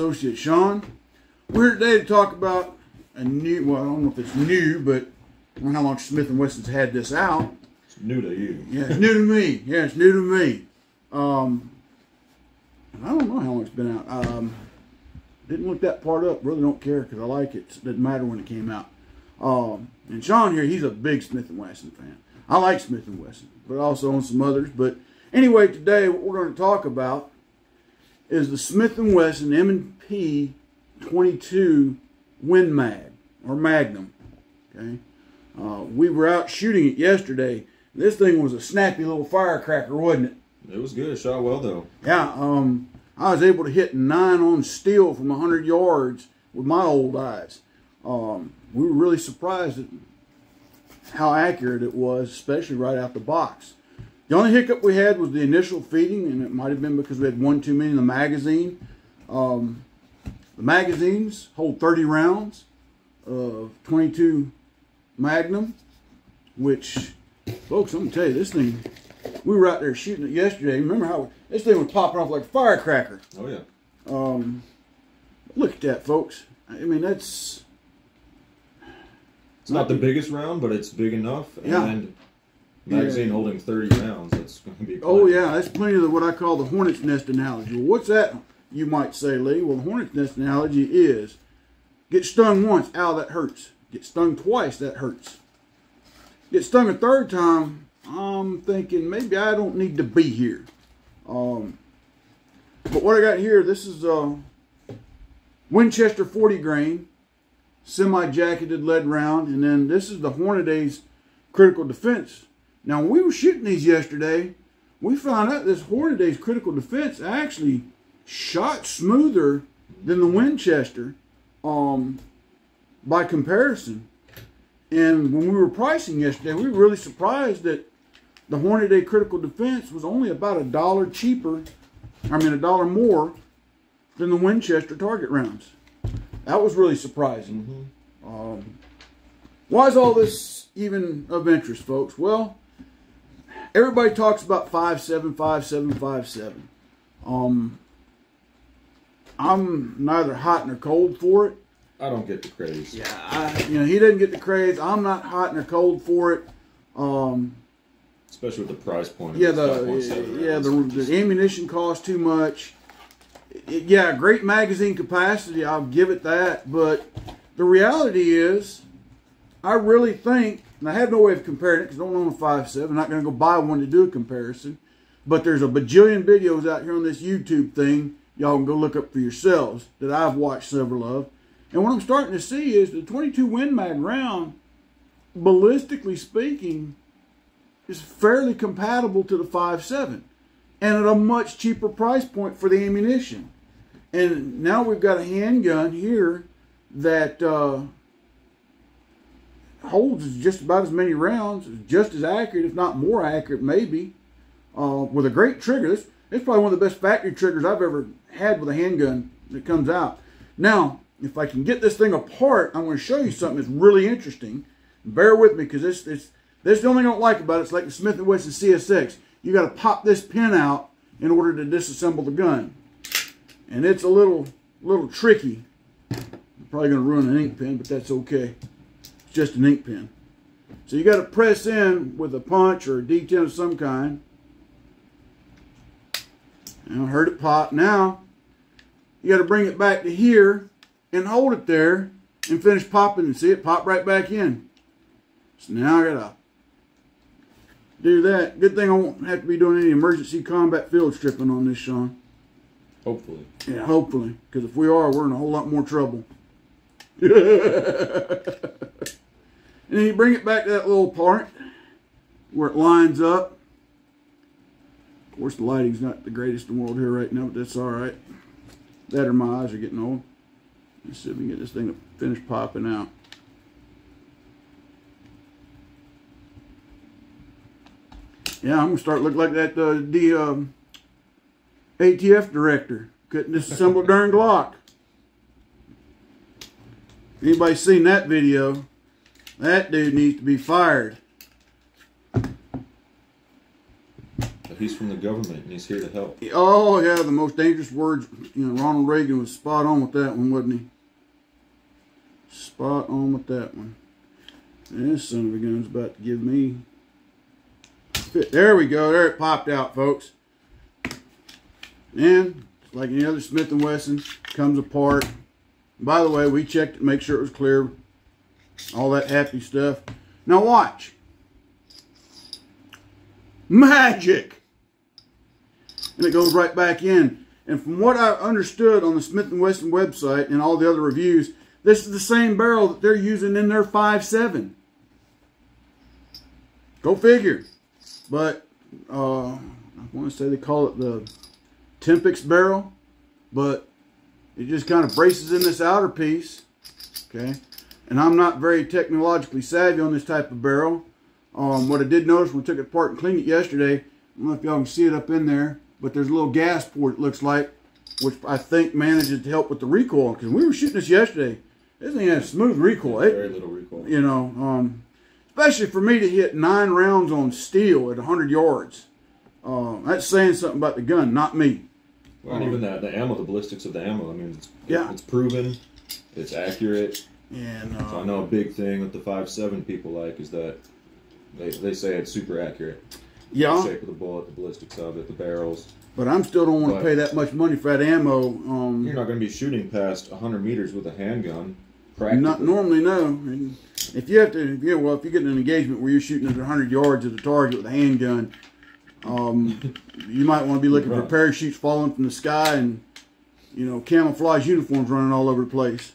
associate Sean. We're here today to talk about a new, well, I don't know if it's new, but I don't know how long Smith & Wesson's had this out. It's new to you. Yeah, it's new to me. Yeah, it's new to me. And I don't know how long it's been out. Didn't look that part up. Really don't care because I like it. It doesn't matter when it came out. And Sean here, he's a big Smith & Wesson fan. I like Smith & Wesson, but also on some others. But anyway, today what we're going to talk about is the Smith & Wesson M&P 22 Win Mag, or Magnum. Okay, we were out shooting it yesterday. This thing was a snappy little firecracker, wasn't it? It was good. It shot well, though. Yeah, I was able to hit 9 on steel from 100 yards with my old eyes. We were really surprised at how accurate it was, especially right out the box. The only hiccup we had was the initial feeding, and it might have been because we had one too many in the magazine. The magazines hold 30 rounds of 22 Magnum, which, folks, I'm going to tell you, this thing, we were out there shooting it yesterday. Remember how this thing was popping off like a firecracker? Oh, yeah. Look at that, folks. I mean, that's... It's not the biggest round, but it's big enough. Yeah. And magazine holding 30 rounds, that's going to be plenty. Oh, yeah, that's plenty of what I call the hornet's nest analogy. Well, what's that, you might say, Lee? Well, the hornet's nest analogy is get stung once, ow, that hurts. Get stung twice, that hurts. Get stung a third time, I'm thinking maybe I don't need to be here. But what I got here, this is Winchester 40 grain, semi-jacketed lead round, and then this is the Hornaday's critical defense. Now, when we were shooting these yesterday, we found out this Hornaday's critical defense actually shot smoother than the Winchester by comparison. And when we were pricing yesterday, we were really surprised that the Hornaday critical defense was only about $1 cheaper, $1 more than the Winchester target rounds. That was really surprising. Why is all this even of interest, folks? Well, everybody talks about 5.7, 5.7, 5.7. I'm neither hot nor cold for it. I don't get the craze. Yeah, he doesn't get the craze. I'm not hot nor cold for it. Especially with the price point. Yeah, the ammunition costs too much. Yeah, great magazine capacity, I'll give it that. But the reality is, I really think, and I have no way of comparing it because I don't own a 5.7. I'm not going to go buy one to do a comparison. But there's a bajillion videos out here on this YouTube thing. Y'all can go look up for yourselves that I've watched several of. And what I'm starting to see is the 22 Win Mag round, ballistically speaking, is fairly compatible to the 5.7 and at a much cheaper price point for the ammunition. And now we've got a handgun here that holds just about as many rounds, just as accurate, if not more accurate maybe, with a great trigger. This is probably one of the best factory triggers I've ever had with a handgun that comes out. Now, if I can get this thing apart, I'm going to show you something that's really interesting. Bear with me, because this is the only thing I don't like about it. It's like the Smith & Wesson CSX. You got to pop this pin out in order to disassemble the gun, and it's a little tricky. I'm probably going to ruin an ink pen, but that's okay. It's just an ink pen. So you got to press in with a punch or a D10 of some kind. And I heard it pop. Now you got to bring it back to here and hold it there and finish popping, and see it pop right back in. So now I gotta do that. Good thing I won't have to be doing any emergency combat field stripping on this, Sean. Hopefully. Yeah, hopefully. Because if we are, we're in a whole lot more trouble. And then you bring it back to that little part where it lines up. Of course, the lighting's not the greatest in the world here right now, but that's all right. That or my eyes are getting old. Let's see if we can get this thing to finish popping out. Yeah, I'm going to start looking like that ATF director. Couldn't disassemble a darn Glock. Anybody seen that video? That dude needs to be fired. The he's from the government and he's here to help. Oh yeah, the most dangerous words. You know, Ronald Reagan was spot on with that one, wasn't he? Spot on with that one. And this son of a gun's about to give me. There we go. There it popped out, folks. And like any other Smith & Wesson, comes apart. By the way, we checked it to make sure it was clear. All that happy stuff. Now watch. Magic! And it goes right back in. And from what I understood on the Smith & Wesson website and all the other reviews, this is the same barrel that they're using in their 5.7. Go figure. But I want to say they call it the Tempix barrel, but it just kind of braces in this outer piece. Okay, and I'm not very technologically savvy on this type of barrel. What I did notice when we took it apart and cleaned it yesterday, I don't know if y'all can see it up in there, but there's a little gas port, it looks like, which I think manages to help with the recoil, because we were shooting this yesterday. This thing has smooth recoil. Very little recoil. You know, especially for me to hit 9 rounds on steel at 100 yards. That's saying something about the gun, not me. Well, and even the ammo, the ballistics of the ammo, I mean, it's proven, it's accurate. And so I know a big thing that the 5.7 people like is that they say it's super accurate. Yeah. The shape of the bullet, the ballistics of it, the barrels. But I'm still don't want to pay that much money for that ammo. You're not going to be shooting past 100 meters with a handgun. Not normally, no. And if you have to, if you get in an engagement where you're shooting at 100 yards at a target with a handgun, you might want to be looking for parachutes falling from the sky and, you know, camouflage uniforms running all over the place.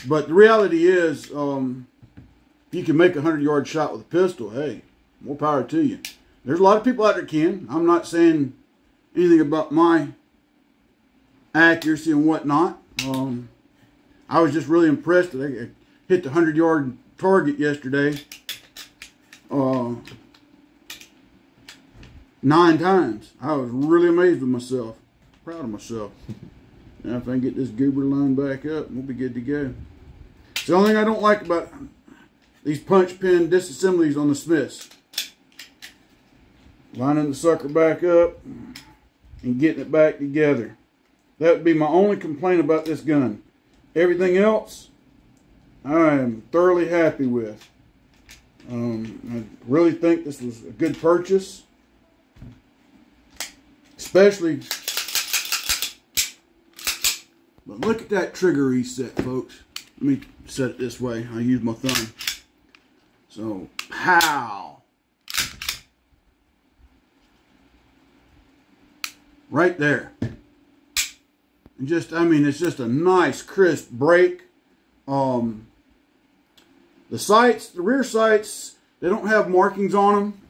But the reality is, if you can make a 100-yard shot with a pistol, hey, more power to you. There's a lot of people out there can. I'm not saying anything about my accuracy and whatnot. I was just really impressed that I hit the 100-yard target yesterday 9 times. I was really amazed with myself. Proud of myself. Now if I can get this goober line back up, we'll be good to go. It's the only thing I don't like about these punch pin disassemblies on the Smiths. Lining the sucker back up and getting it back together. That would be my only complaint about this gun. Everything else, I am thoroughly happy with. I really think this was a good purchase. Especially, but look at that trigger reset, folks. Let me set it this way. I use my thumb. So, pow. Right there. And just, I mean, it's just a nice, crisp break. The sights, the rear sights, they don't have markings on them.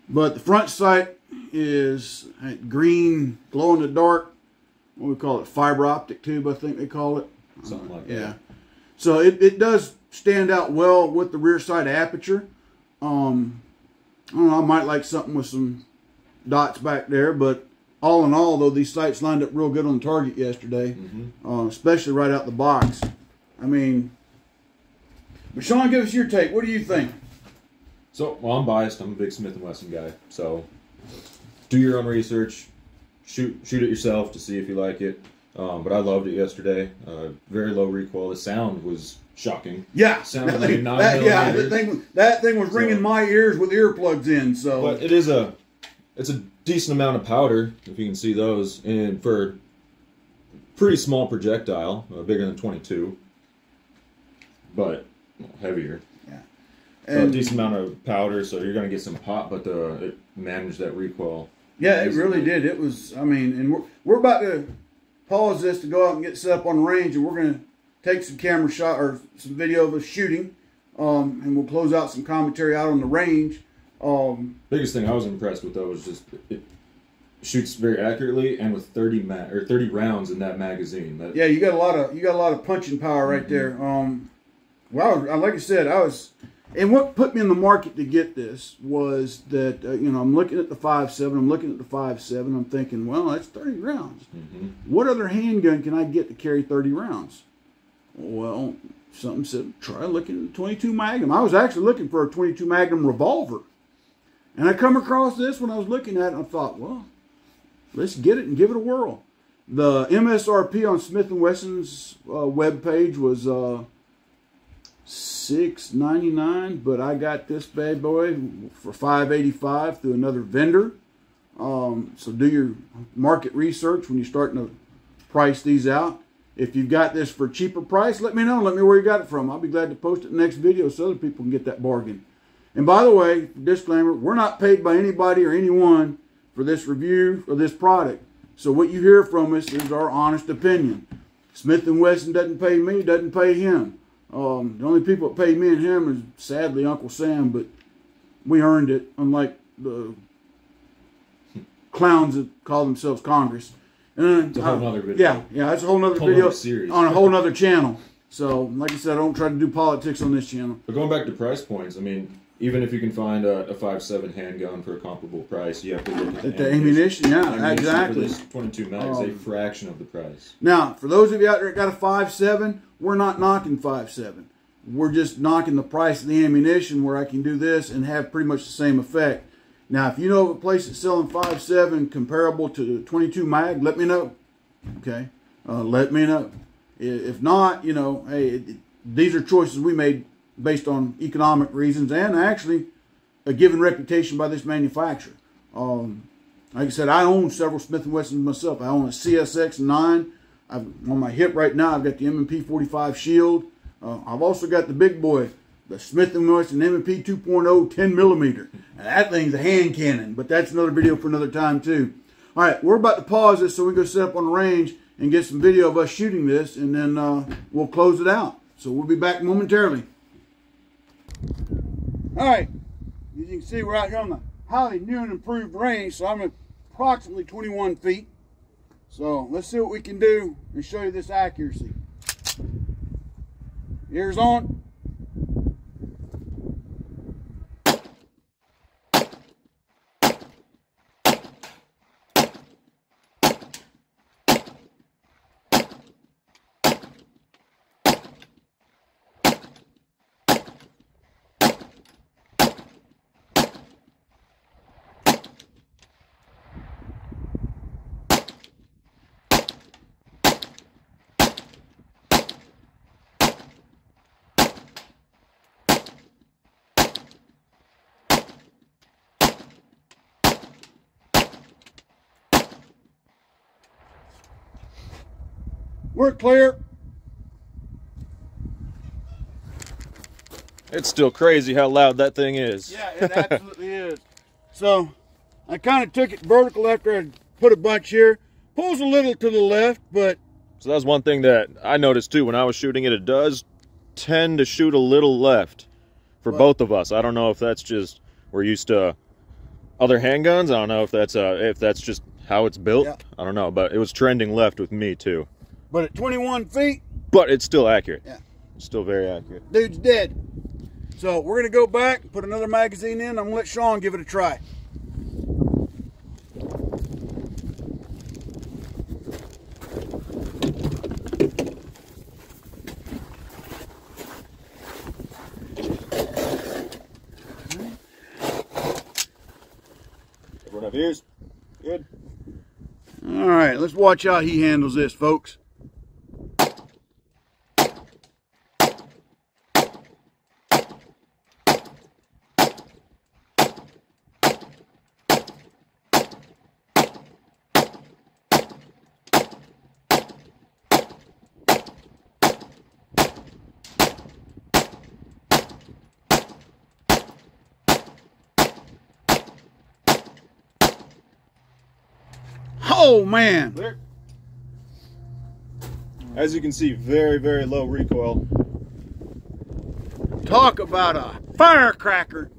But the front sight is green, glow in the dark. What do we call it? Fiber optic tube, I think they call it. Something like that. Yeah. So it does stand out well with the rear sight aperture. I don't know, I might like something with some dots back there, but all in all, though, these sights lined up real good on the target yesterday, especially right out the box. I mean, but Sean, give us your take. What do you think? So, well, I'm biased. I'm a big Smith & Wesson guy. So, do your own research. Shoot it yourself to see if you like it. But I loved it yesterday. Very low recoil. The sound was shocking. Yeah, Sounded that thing, like that thing was ringing my ears with earplugs in. So, but it's a decent amount of powder, if you can see those, and for a pretty small projectile, bigger than 22, but heavier. Yeah, and a decent amount of powder, so you're going to get some pop, but it managed that recoil. Yeah, it really did. It was, I mean, and we're about to pause this to go out and get set up on the range, and we're going to take some camera shot or some video of us shooting, and we'll close out some commentary out on the range. Biggest thing I was impressed with though was just it shoots very accurately and with 30 rounds in that magazine. Yeah, you got a lot of punching power right there. Well, like I said, and what put me in the market to get this was that you know, I'm looking at the 5.7, I'm thinking, well, that's 30 rounds. What other handgun can I get to carry 30 rounds? Well, something said try looking at the 22 Magnum. I was actually looking for a 22 Magnum revolver. And I come across this when I was looking at it, and I thought, well, let's get it and give it a whirl. The MSRP on Smith & Wesson's webpage was $6.99, but I got this bad boy for $5.85 through another vendor. So do your market research when you're starting to price these out. If you've got this for a cheaper price, let me know. Let me know where you got it from. I'll be glad to post it in the next video so other people can get that bargain. And by the way, disclaimer, we're not paid by anybody or anyone for this review or this product. So what you hear from us is our honest opinion. Smith & Wesson doesn't pay me, doesn't pay him. The only people that pay me and him is sadly Uncle Sam, but we earned it, unlike the clowns that call themselves Congress. And it's a whole nother video. Yeah, that's a whole nother video on a whole nother channel. So, like I said, I don't try to do politics on this channel. But going back to price points, I mean, even if you can find a 5.7 handgun for a comparable price, you have to look at the ammunition. Yeah, exactly. For this 22 mag is a fraction of the price. Now, for those of you out there that got a 5.7, we're not knocking 5.7. We're just knocking the price of the ammunition where I can do this and have pretty much the same effect. Now, if you know of a place that's selling 5.7 comparable to 22 mag, let me know. Okay? Let me know. If not, you know, hey, these are choices we made based on economic reasons and actually a given reputation by this manufacturer. Like I said, I own several Smith & Wessons myself. I own a CSX-9. On my hip right now, I've got the M&P 45 Shield. I've also got the big boy, the Smith & Wesson M&P 2.0 10mm. And that thing's a hand cannon, but that's another video for another time too. All right, we're about to pause this so we can go set up on the range and get some video of us shooting this, and then we'll close it out. So we'll be back momentarily. All right, as you can see, we're out here on the highly new and improved range, so I'm at approximately 21 feet. So let's see what we can do and show you this accuracy. Ears on. We're clear. It's still crazy how loud that thing is. Yeah, it absolutely is. So I kind of took it vertical after I put a bunch here. Pulls a little to the left, but... So that's one thing that I noticed too when I was shooting it. It does tend to shoot a little left for both of us. I don't know if that's just we're used to other handguns. I don't know if that's just how it's built. Yeah. I don't know, but it was trending left with me too. But at 21 feet... But it's still accurate. Yeah. It's still very accurate. Dude's dead. So we're going to go back and put another magazine in. I'm going to let Sean give it a try. Everyone have ears? Good. All right, let's watch how he handles this, folks. Oh man! As you can see, very, very low recoil. Talk about a firecracker!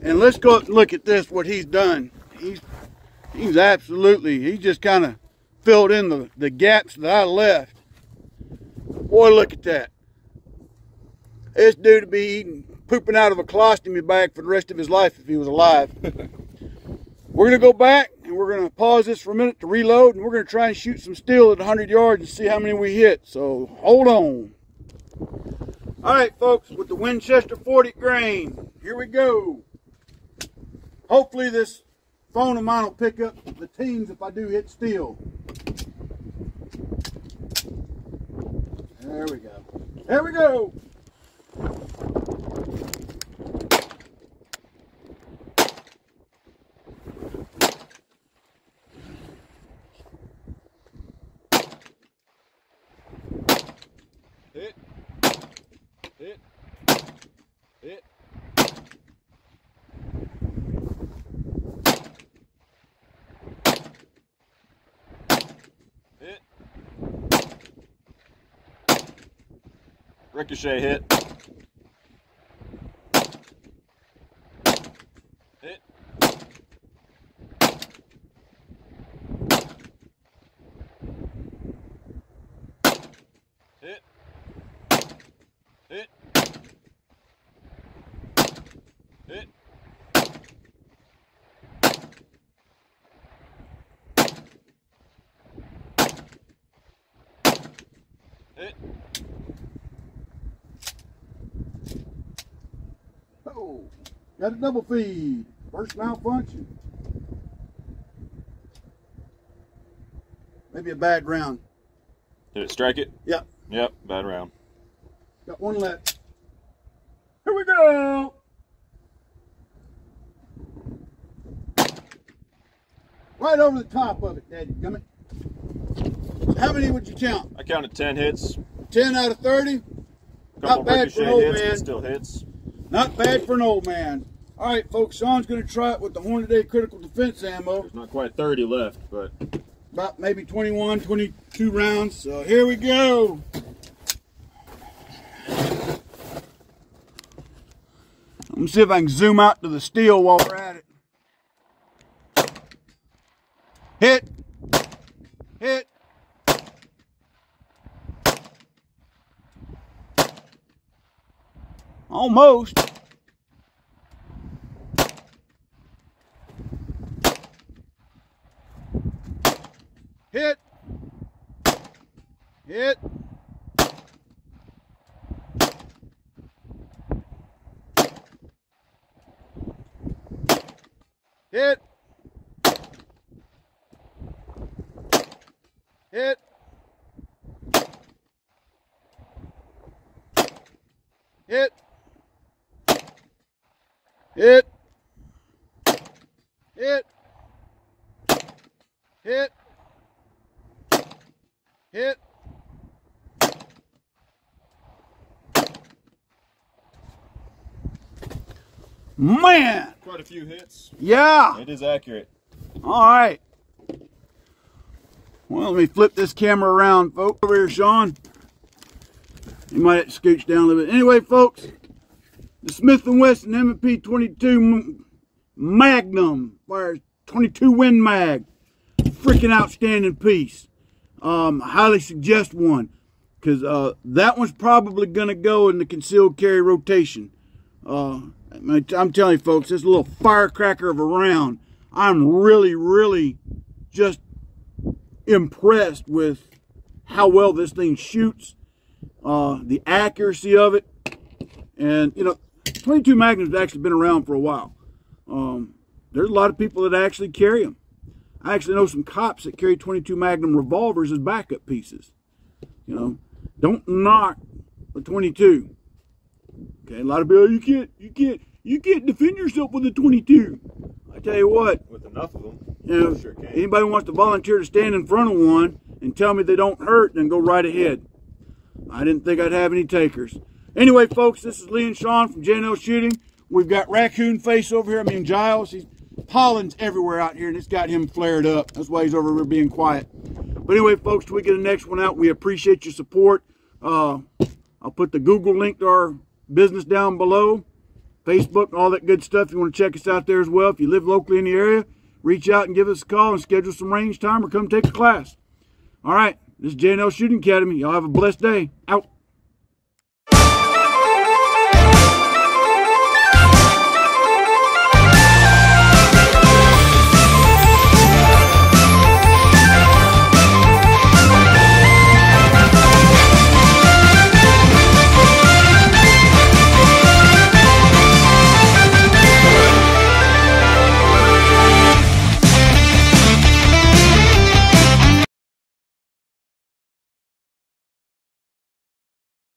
And let's go look at this, what he's done. He's absolutely, he just kind of filled in the gaps that I left. Boy, look at that. This dude would be pooping out of a colostomy bag for the rest of his life if he was alive. We're going to go back and we're going to pause this for a minute to reload, and we're going to try and shoot some steel at 100 yards and see how many we hit. So hold on. All right, folks, with the Winchester 40 grain, here we go. Hopefully this phone of mine will pick up the teams if I do hit steel. There we go. There we go. Hit. Hit. Hit. Hit. Ricochet hit. Hit. Hit. Hit. Hit. Hit. Oh, got a double feed. First malfunction. Maybe a bad round. Did it strike it? Yep. Yep, bad round. Got one left. Here we go. Right over the top of it, daddygummit. How many would you count? I counted 10 hits. 10 out of 30? Couple Not bad for an old man. Still hits. Not bad for an old man. All right, folks, Sean's going to try it with the Hornady Critical Defense ammo. There's not quite 30 left, but... About maybe 21, 22 rounds. So here we go. Let me see if I can zoom out to the steel while we're at it. Hit. Hit. Almost. Hit. Hit. Hit. Hit. Hit. Hit. Hit. Hit. Hit. Man! Quite a few hits. Yeah! It is accurate. Alright. Well, let me flip this camera around, folks. Over here, Sean. You might have to scooch down a little bit. Anyway, folks, the Smith & Wesson M&P 22 Magnum fires 22 Win Mag. Freaking outstanding piece. Highly suggest one, because that one's probably going to go in the concealed carry rotation. I'm telling you, folks, this little firecracker of a round, I'm really just impressed with how well this thing shoots, the accuracy of it. And, you know, 22 Magnum's actually been around for a while. There's a lot of people that actually carry them. I actually know some cops that carry 22 Magnum revolvers as backup pieces. You know, don't knock a 22. Okay, a lot of people, you can't defend yourself with a 22. I tell you what, With enough of them, you know, sure can. anybody wants to volunteer to stand in front of one and tell me they don't hurt, then go right ahead. I didn't think I'd have any takers. Anyway, folks, this is Lee and Sean from J&L Shooting. We've got Raccoon Face over here. I mean, Giles. Pollen's everywhere out here, and it's got him flared up. That's why he's over here being quiet. But anyway, folks, till we get the next one out, we appreciate your support. I'll put the Google link to our business down below, Facebook, and all that good stuff. If you want to check us out there as well. If you live locally in the area, reach out and give us a call and schedule some range time or come take a class. All right, this is J&L Shooting Academy. Y'all have a blessed day. Out.